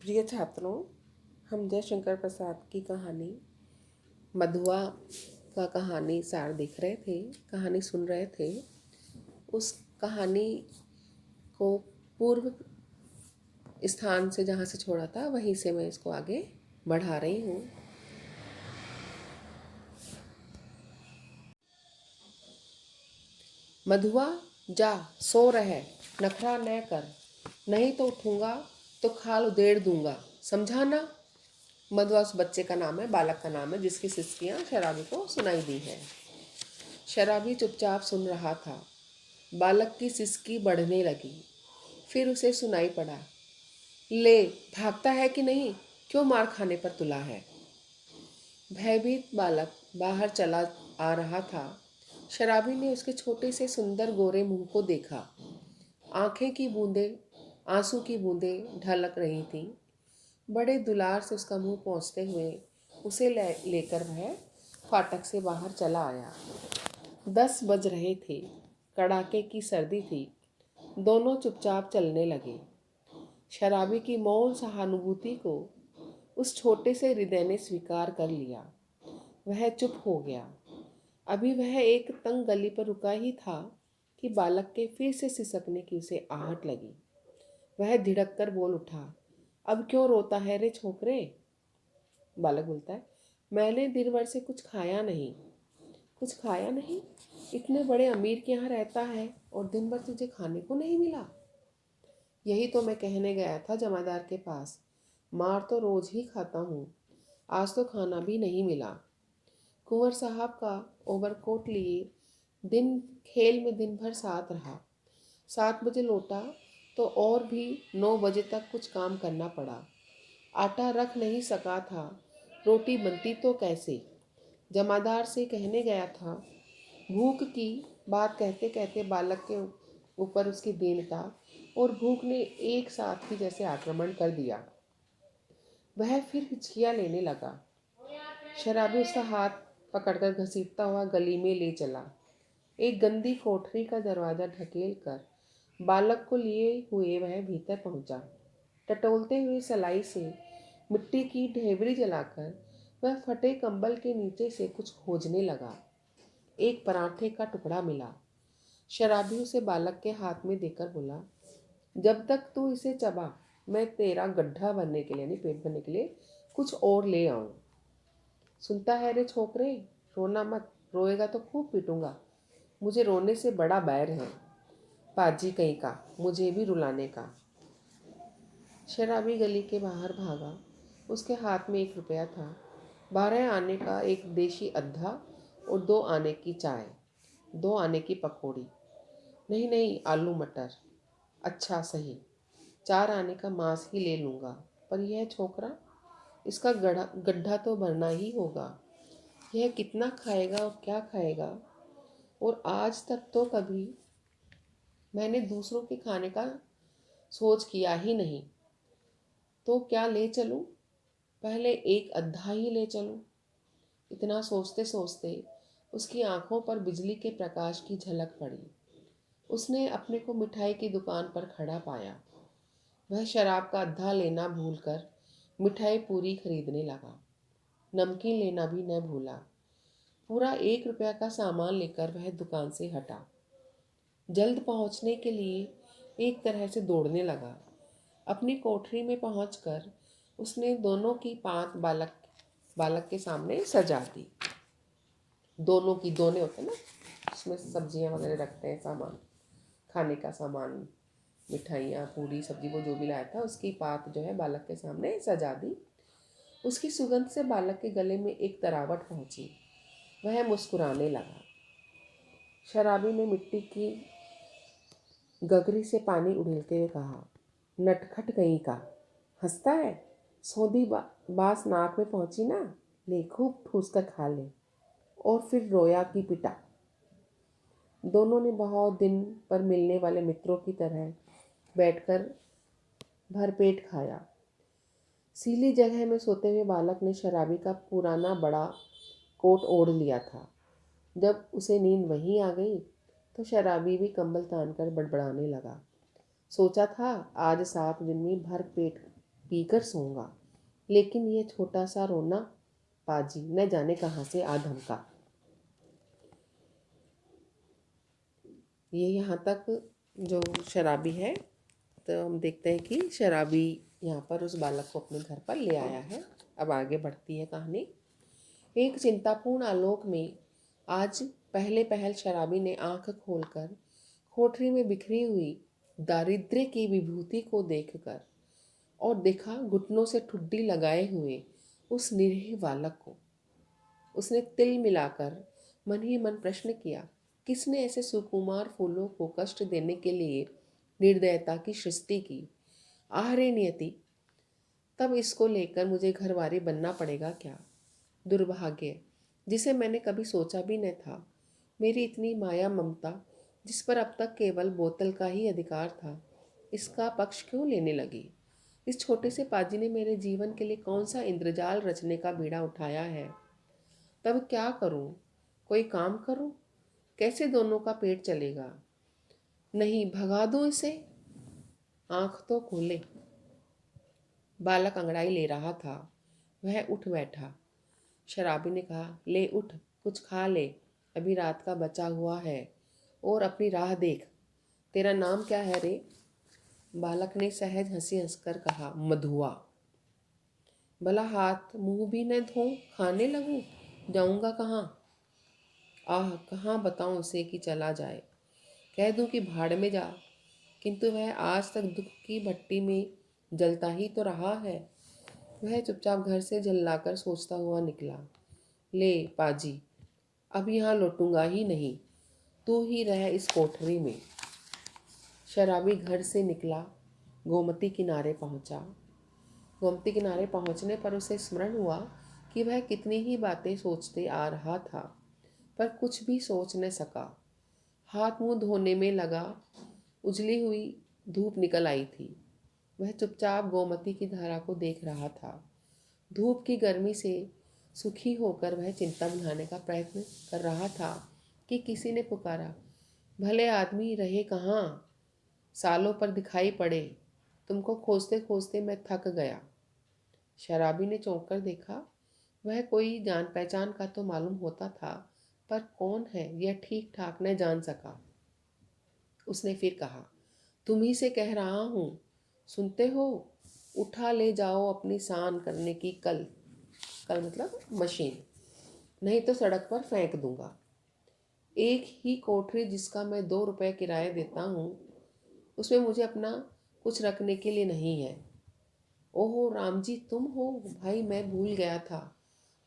प्रिय छात्रों, हम जयशंकर प्रसाद की कहानी मधुआ का कहानी सार देख रहे थे, कहानी सुन रहे थे। उस कहानी को पूर्व स्थान से जहाँ से छोड़ा था वहीं से मैं इसको आगे बढ़ा रही हूँ। मधुआ, जा सो रहे, नखरा न कर, नहीं तो उठूंगा तो खाल उधेड़ दूंगा, समझा ना। मधुआ उस बच्चे का नाम है, बालक का नाम है, जिसकी सिसकियाँ शराबी को सुनाई दी हैं। शराबी चुपचाप सुन रहा था। बालक की सिसकी बढ़ने लगी। फिर उसे सुनाई पड़ा, ले भागता है कि नहीं, क्यों मार खाने पर तुला है। भयभीत बालक बाहर चला आ रहा था। शराबी ने उसके छोटे से सुंदर गोरे मुंह को देखा। आंखें की बूंदें, आंसू की बूंदें ढलक रही थीं। बड़े दुलार से उसका मुंह पहुँचते हुए उसे लेकर वह फाटक से बाहर चला आया। 10 बज रहे थे, कड़ाके की सर्दी थी। दोनों चुपचाप चलने लगे। शराबी की मौन सहानुभूति को उस छोटे से हृदय ने स्वीकार कर लिया। वह चुप हो गया। अभी वह एक तंग गली पर रुका ही था कि बालक के फिर से सिसकने की उसे आहट लगी। वह धिड़क कर बोल उठा, अब क्यों रोता है रे छोकरे। बालक बोलता है, मैंने दिन भर से कुछ खाया नहीं। कुछ खाया नहीं? इतने बड़े अमीर के यहाँ रहता है और दिन भर तुझे खाने को नहीं मिला? यही तो मैं कहने गया था जमादार के पास। मार तो रोज ही खाता हूँ, आज तो खाना भी नहीं मिला। कुंवर साहब का ओवरकोट लिए दिन खेल में दिन भर साथ रहा। 7 बजे लौटा तो और भी 9 बजे तक कुछ काम करना पड़ा। आटा रख नहीं सका था, रोटी बनती तो कैसे। जमादार से कहने गया था। भूख की बात कहते कहते बालक के ऊपर उसकी दीनता और भूख ने एक साथ ही जैसे आक्रमण कर दिया। वह फिर हिचकियाँ लेने लगा। शराबी उसका हाथ पकड़कर घसीटता हुआ गली में ले चला। एक गंदी कोठरी का दरवाज़ा ढकेल कर बालक को लिए हुए वह भीतर पहुंचा। टटोलते हुए सलाई से मिट्टी की ढेबरी जलाकर वह फटे कंबल के नीचे से कुछ खोजने लगा। एक पराठे का टुकड़ा मिला। शराबी उसे बालक के हाथ में देकर बोला, जब तक तू इसे चबा, मैं तेरा गड्ढा भरने के लिए यानी पेट भरने के लिए कुछ और ले आऊं। सुनता है रे छोकरे, रोना मत, रोएगा तो खूब पीटूंगा। मुझे रोने से बड़ा बैर है, पाजी कहीं का, मुझे भी रुलाने का। शराबी गली के बाहर भागा। उसके हाथ में 1 रुपया था। 12 आने का एक देशी अद्धा और 2 आने की चाय, 2 आने की पकौड़ी। नहीं नहीं, आलू मटर। अच्छा सही, 4 आने का मांस ही ले लूँगा। पर यह छोकरा, इसका गड्ढा तो भरना ही होगा। यह कितना खाएगा और क्या खाएगा। और आज तक तो कभी मैंने दूसरों के खाने का सोच किया ही नहीं। तो क्या ले चलूं? पहले एक अद्धा ही ले चलूं। इतना सोचते सोचते उसकी आंखों पर बिजली के प्रकाश की झलक पड़ी। उसने अपने को मिठाई की दुकान पर खड़ा पाया। वह शराब का अद्धा लेना भूलकर मिठाई पूरी खरीदने लगा। नमकीन लेना भी न भूला। पूरा 1 रुपया का सामान लेकर वह दुकान से हटा। जल्द पहुंचने के लिए एक तरह से दौड़ने लगा। अपनी कोठरी में पहुंचकर उसने दोनों की पांत बालक के सामने सजा दी। दोनों की दोने होते हैं ना, उसमें सब्जियां वगैरह रखते हैं, सामान खाने का सामान, मिठाइयाँ पूरी सब्जी, वो जो भी लाया था उसकी पात जो है बालक के सामने सजा दी। उसकी सुगंध से बालक के गले में एक तरावट पहुंची। वह मुस्कुराने लगा। शराबी ने मिट्टी की गगरी से पानी उड़ेलते हुए कहा, नटखट कहीं का, हंसता है। सौंधी बास नाक में पहुंची ना, ले खूब ठूस कर खा ले। और फिर रोया कि पिटा। दोनों ने बहुत दिन पर मिलने वाले मित्रों की तरह बैठकर भरपेट खाया। सीली जगह में सोते हुए बालक ने शराबी का पुराना बड़ा कोट ओढ़ लिया था। जब उसे नींद वहीं आ गई तो शराबी भी कंबल तान कर बड़बड़ाने लगा। सोचा था आज 7 दिन में भर पेट पीकर सोऊंगा। लेकिन ये छोटा सा रोना पाजी न जाने कहाँ से आ धमका। ये यहाँ तक जो शराबी है, तो हम देखते हैं कि शराबी यहाँ पर उस बालक को अपने घर पर ले आया है। अब आगे बढ़ती है कहानी। एक चिंतापूर्ण आलोक में आज पहले पहल शराबी ने आंख खोलकर कोठरी में बिखरी हुई दारिद्र्य की विभूति को देखकर और देखा घुटनों से ठुड्डी लगाए हुए उस निरीह बालक को। उसने तिल मिलाकर मन ही मन प्रश्न किया, किसने ऐसे सुकुमार फूलों को कष्ट देने के लिए निर्दयता की सृष्टि की? आह रे नियति, तब इसको लेकर मुझे घरवारी बनना पड़ेगा क्या? दुर्भाग्य, जिसे मैंने कभी सोचा भी न था। मेरी इतनी माया ममता, जिस पर अब तक केवल बोतल का ही अधिकार था, इसका पक्ष क्यों लेने लगी? इस छोटे से पाजी ने मेरे जीवन के लिए कौन सा इंद्रजाल रचने का बीड़ा उठाया है? तब क्या करूं? कोई काम करूं? कैसे दोनों का पेट चलेगा? नहीं, भगा दूं इसे? आंख तो खोले। बालक अंगड़ाई ले रहा था। वह उठ बैठा। शराबी ने कहा, ले उठ, कुछ खा ले, अभी रात का बचा हुआ है, और अपनी राह देख। तेरा नाम क्या है रे? बालक ने सहज हंसी हंसकर कहा, मधुआ। भला हाथ मुंह भी न धोऊं, खाने लगूं? जाऊंगा कहाँ? आह, कहाँ बताऊं उसे कि चला जाए? कह दूं कि भाड़ में जा, किंतु वह आज तक दुख की भट्टी में जलता ही तो रहा है। वह चुपचाप घर से झल्लाकर सोचता हुआ निकला। ले पाजी, अब यहाँ लौटूंगा ही नहीं, तू ही रह इस कोठरी में। शराबी घर से निकला, गोमती किनारे पहुंचा। गोमती किनारे पहुंचने पर उसे स्मरण हुआ कि वह कितनी ही बातें सोचते आ रहा था, पर कुछ भी सोच न सका। हाथ मुंह धोने में लगा, उजली हुई धूप निकल आई थी। वह चुपचाप गोमती की धारा को देख रहा था। धूप की गर्मी से सुखी होकर वह चिंता भुलाने का प्रयत्न कर रहा था कि किसी ने पुकारा, भले आदमी रहे कहाँ? सालों पर दिखाई पड़े, तुमको खोजते खोजते मैं थक गया। शराबी ने चौंक कर देखा। वह कोई जान पहचान का तो मालूम होता था, पर कौन है यह ठीक ठाक न जान सका। उसने फिर कहा, तुम ही से कह रहा हूँ, सुनते हो? उठा ले जाओ अपनी सान करने की कल। कल मतलब मशीन, नहीं तो सड़क पर फेंक दूंगा। एक ही कोठरी जिसका मैं 2 रुपए किराया देता हूँ, उसमें मुझे अपना कुछ रखने के लिए नहीं है। ओहो राम जी, तुम हो? भाई मैं भूल गया था।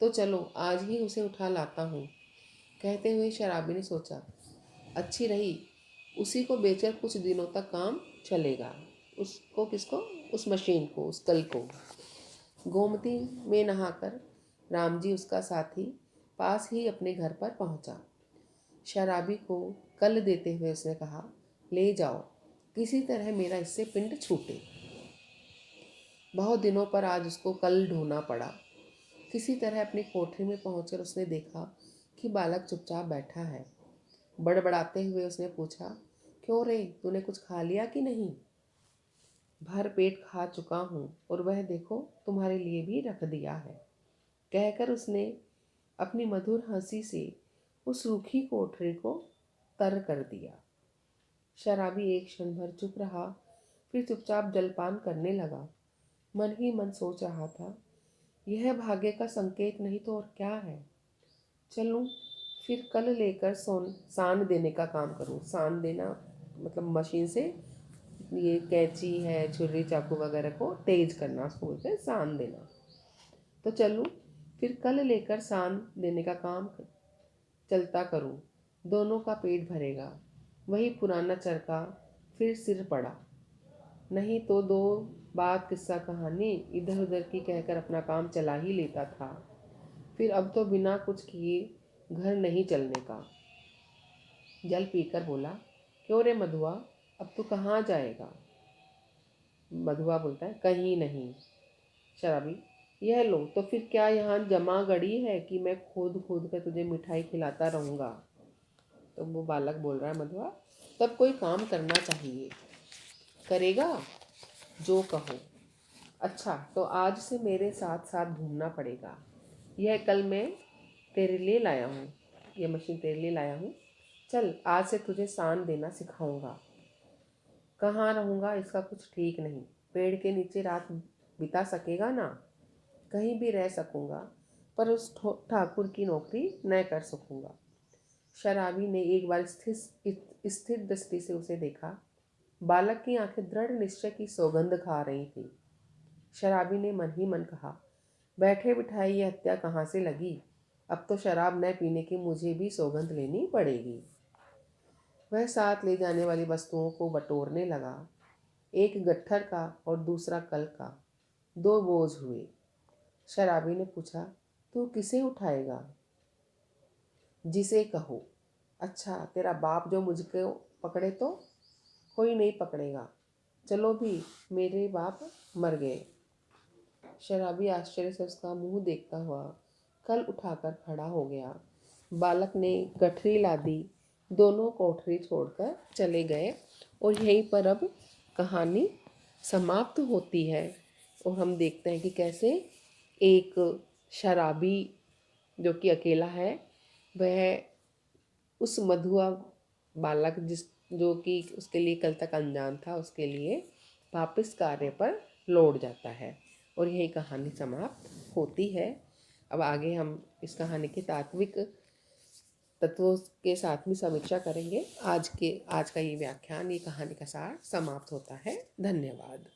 तो चलो आज ही उसे उठा लाता हूँ। कहते हुए शराबी ने सोचा, अच्छी रही, उसी को बेचकर कुछ दिनों तक काम चलेगा। उसको किसको? उस मशीन को, उस कल को। गोमती में नहाकर राम जी उसका साथी पास ही अपने घर पर पहुंचा। शराबी को कल देते हुए उसने कहा, ले जाओ, किसी तरह मेरा इससे पिंड छूटे। बहुत दिनों पर आज उसको कल ढोना पड़ा। किसी तरह अपनी कोठरी में पहुंचकर उसने देखा कि बालक चुपचाप बैठा है। बड़बड़ाते हुए उसने पूछा, क्यों रे, तूने कुछ खा लिया कि नहीं? भर पेट खा चुका हूँ, और वह देखो तुम्हारे लिए भी रख दिया है, कहकर उसने अपनी मधुर हंसी से उस रूखी कोठरी को तर कर दिया। शराबी एक क्षण भर चुप रहा, फिर चुपचाप जलपान करने लगा। मन ही मन सोच रहा था, यह भाग्य का संकेत नहीं तो और क्या है? चलूं, फिर कल लेकर सान देने का काम करूं। सान देना मतलब मशीन से ये कैंची है, छुरी चाकू वगैरह को तेज करना, उसको बोलते हैं सान देना। तो चलूं, फिर कल लेकर सान देने का काम चलता करूं, दोनों का पेट भरेगा। वही पुराना चरखा फिर सिर पड़ा। नहीं तो दो बात किस्सा कहानी इधर उधर की कहकर अपना काम चला ही लेता था। फिर अब तो बिना कुछ किए घर नहीं चलने का। जल पीकर बोला, क्यों रे मधुआ, अब तू कहाँ जाएगा? मधुआ बोलता है, कहीं नहीं। शराबी, यह लो, तो फिर क्या यहाँ जमा गड़ी है कि मैं खोद खोद कर तुझे मिठाई खिलाता रहूँगा? तो वो बालक बोल रहा है, मधुआ, तब कोई काम करना चाहिए। करेगा जो कहो। अच्छा, तो आज से मेरे साथ साथ घूमना पड़ेगा। यह कल मैं तेरे लिए लाया हूँ, यह मशीन तेरे लिए लाया हूँ। चल, आज से तुझे सान देना सिखाऊंगा। कहाँ रहूँगा इसका कुछ ठीक नहीं। पेड़ के नीचे रात बिता सकेगा ना? कहीं भी रह सकूँगा, पर उस ठाकुर की नौकरी न कर सकूँगा। शराबी ने एक बार स्थिर दृष्टि से उसे देखा। बालक की आंखें दृढ़ निश्चय की सौगंध खा रही थी। शराबी ने मन ही मन कहा, बैठे बिठाए ये हत्या कहाँ से लगी? अब तो शराब न पीने की मुझे भी सौगंध लेनी पड़ेगी। वह साथ ले जाने वाली वस्तुओं को बटोरने लगा। एक गट्ठर का और दूसरा कल का। 2 बोझ हुए। शराबी ने पूछा, तू किसे उठाएगा? जिसे कहो। अच्छा, तेरा बाप जो मुझको पकड़े तो? कोई नहीं पकड़ेगा। चलो भी, मेरे बाप मर गए। शराबी आश्चर्य से उसका मुंह देखता हुआ कल उठाकर खड़ा हो गया। बालक ने गठरी ला दी। दोनों कोठरी छोड़कर चले गए और यहीं पर अब कहानी समाप्त होती है। और हम देखते हैं कि कैसे एक शराबी जो कि अकेला है, वह उस मधुआ बालक जो कि उसके लिए कल तक अनजान था, उसके लिए वापस कार्य पर लौट जाता है और यही कहानी समाप्त होती है। अब आगे हम इस कहानी के तात्विक तत्वों के साथ में समीक्षा करेंगे। आज का ये व्याख्यान, ये कहानी का सार समाप्त होता है। धन्यवाद।